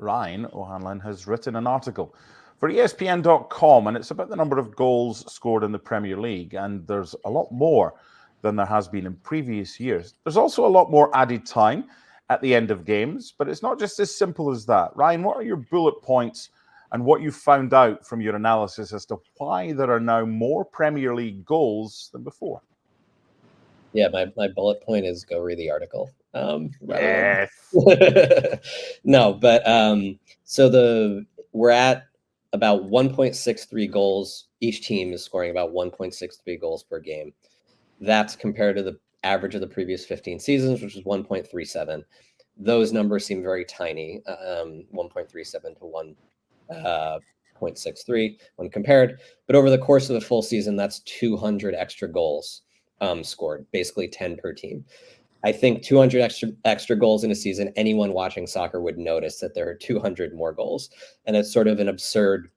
Ryan O'Hanlon has written an article for ESPN.com, and it's about the number of goals scored in the Premier League. And there's a lot more than there has been in previous years. There's also a lot more added time at the end of games, but it's not just as simple as that. Ryan, what are your bullet points and what you found out from your analysis as to why there are now more Premier League goals than before? Yeah, my bullet point is go read the article. Yes. No, but we're at about 1.63 goals. Each team is scoring about 1.63 goals per game. That's compared to the average of the previous 15 seasons, which is 1.37. Those numbers seem very tiny, 1.37 to 1.63 when compared. But over the course of the full season, that's 200 extra goals scored, basically 10 per team. I think 200 extra goals in a season, anyone watching soccer would notice that there are 200 more goals. And it's sort of an absurd,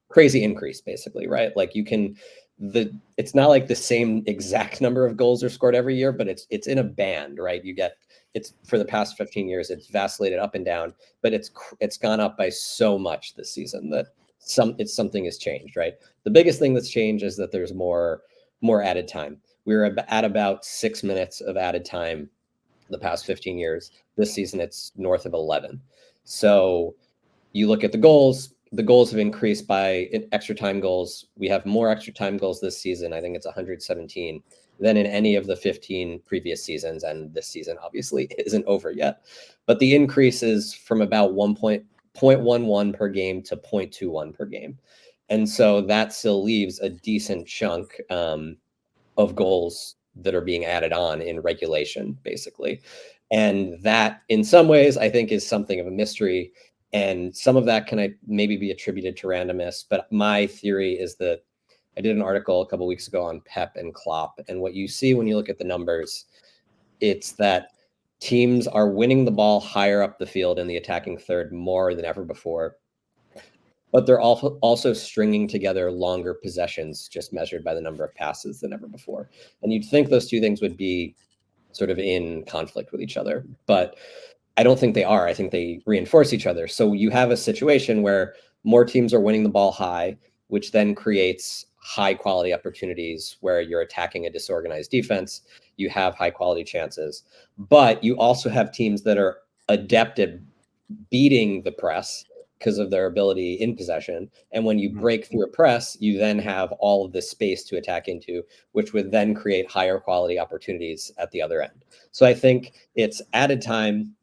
crazy increase, basically, right? Like it's not like the same exact number of goals are scored every year, but it's in a band, right? It's for the past 15 years, it's vacillated up and down, but it's gone up by so much this season that something has changed, right? The biggest thing that's changed is that there's more added time. We were at about 6 minutes of added time the past 15 years. This season, it's north of 11. So you look at the goals have increased by extra time goals. We have more extra time goals this season. I think it's 117 than in any of the 15 previous seasons. And this season obviously isn't over yet. But the increase is from about 1.11 per game to 0.21 per game. And so that still leaves a decent chunk of goals that are being added on in regulation, basically. And that, in some ways, I think is something of a mystery. And some of that can maybe be attributed to randomness. But my theory is that I did an article a couple of weeks ago on Pep and Klopp. And what you see when you look at the numbers, it's that teams are winning the ball higher up the field in the attacking third more than ever before. But they're also stringing together longer possessions, just measured by the number of passes than ever before. And you'd think those two things would be sort of in conflict with each other, but I don't think they are. I think they reinforce each other. So you have a situation where more teams are winning the ball high, which then creates high quality opportunities where you're attacking a disorganized defense. You have high quality chances, but you also have teams that are adept at beating the press because of their ability in possession. And when you break through a press, you then have all of this space to attack into, which would then create higher quality opportunities at the other end. So I think it's added time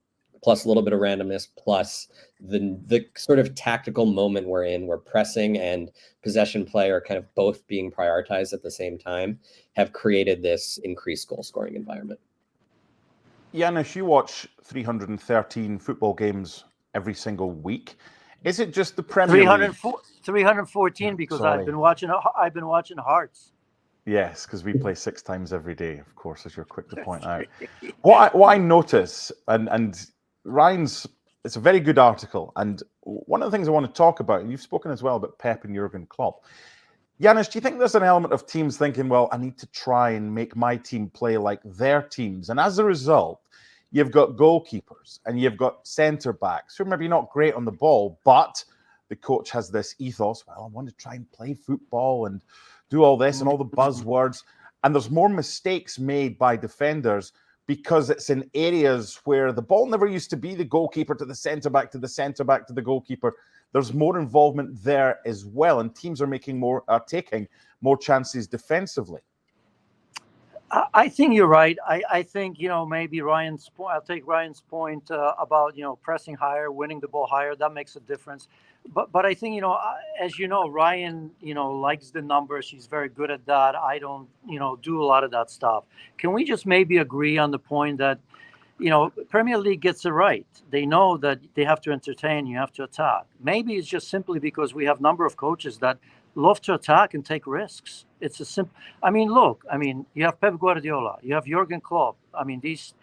plus a little bit of randomness, plus the sort of tactical moment we're in, where pressing and possession play are kind of both being prioritized at the same time, have created this increased goal scoring environment. Janusz, you watch 313 football games every single week. Is it just the Premier League? 314 because I've been watching Hearts. Yes, because we play 6 times every day, of course, as you're quick to point out. What I notice, and Ryan's, it's a very good article, and one of the things I want to talk about, and you've spoken as well about Pep and Jurgen Klopp. Janusz, do you think there's an element of teams thinking, well, I need to try and make my team play like their teams? And as a result, you've got goalkeepers and you've got centre-backs who are maybe not great on the ball, but the coach has this ethos, well, I want to try and play football and do all this and all the buzzwords. And there's more mistakes made by defenders because it's in areas where the ball never used to be the goalkeeper to the centre-back to the centre-back to the goalkeeper. There's more involvement there as well, and teams are taking more chances defensively. I think you're right. I think, maybe Ryan's point, I'll take Ryan's point about, pressing higher, winning the ball higher. That makes a difference. But I think, as you know, Ryan, likes the numbers. He's very good at that. I don't, do a lot of that stuff. Can we just maybe agree on the point that, Premier League gets it right. They know that they have to entertain, you have to attack. Maybe it's just simply because we have a number of coaches that love to attack and take risks. It's a simple. You have Pep Guardiola, you have Jurgen Klopp. These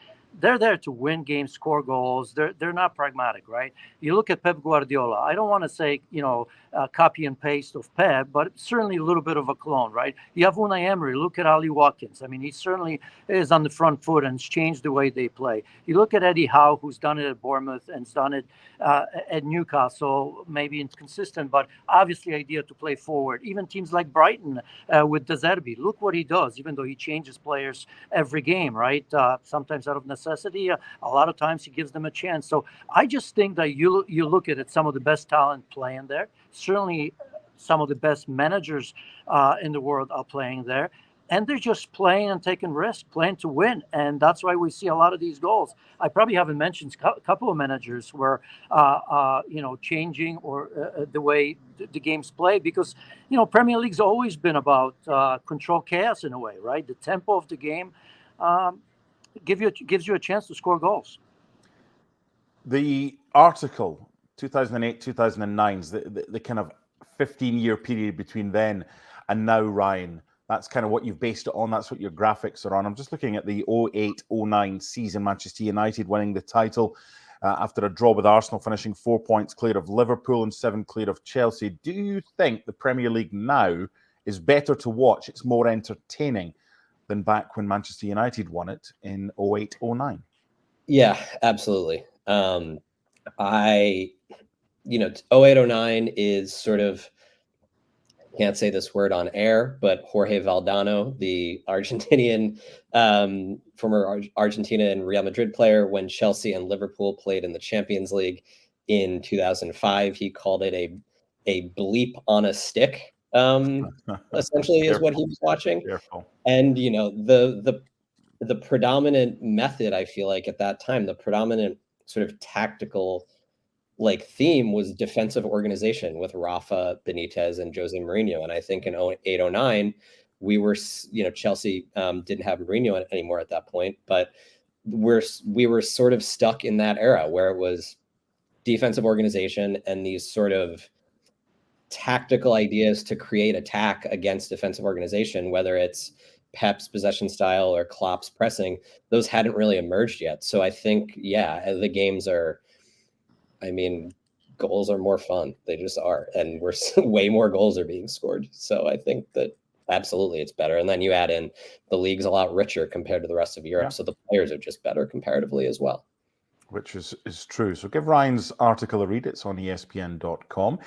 they're there to win games, score goals. They're not pragmatic, right? You look at Pep Guardiola. I don't want to say copy and paste of Pep, but certainly a little bit of a clone, right? You have Unai Emery. Look at Ali Watkins. I mean, he certainly is on the front foot and has changed the way they play. You look at Eddie Howe, who's done it at Bournemouth and has done it at Newcastle. Maybe inconsistent, but obviously idea to play forward. Even teams like Brighton with De Zerbi. Look what he does, even though he changes players every game, right? Sometimes out of necessity, a lot of times he gives them a chance. So I just think that you look at it, some of the best talent playing there. Certainly some of the best managers in the world are playing there. And they're just playing and taking risks, playing to win. And that's why we see a lot of these goals. I probably haven't mentioned a couple of managers where, changing or the way the game's played, because, Premier League's always been about control chaos in a way, right? The tempo of the game gives you a chance to score goals. The article, 2008, 2009, the kind of 15-year period between then and now, Ryan, that's kind of what you've based it on. That's what your graphics are on. I'm just looking at the 08-09 season, Manchester United winning the title after a draw with Arsenal, finishing 4 points clear of Liverpool and 7 clear of Chelsea. Do you think the Premier League now is better to watch? It's more entertaining than back when Manchester United won it in 08-09? Yeah, absolutely. 08-09 is sort of, can't say this word on air, but Jorge Valdano, the Argentinian, former Argentina and Real Madrid player, when Chelsea and Liverpool played in the Champions League in 2005, he called it a bleep on a stick, essentially is what he was watching. Careful. And, the predominant method, I feel like at that time, the predominant sort of tactical theme was defensive organization with Rafa Benitez and Jose Mourinho. And I think in 08-09, we were, Chelsea didn't have Mourinho anymore at that point, but we were sort of stuck in that era where it was defensive organization and these sort of tactical ideas to create attack against defensive organization, whether it's Pep's possession style or Klopp's pressing. Those hadn't really emerged yet. So I think, the games are, goals are more fun. They just are. And way more goals are being scored. So I think that absolutely it's better. And then you add in the league's a lot richer compared to the rest of Europe. Yeah. So the players are just better comparatively as well. Which is true. So give Ryan's article a read. It's on ESPN.com.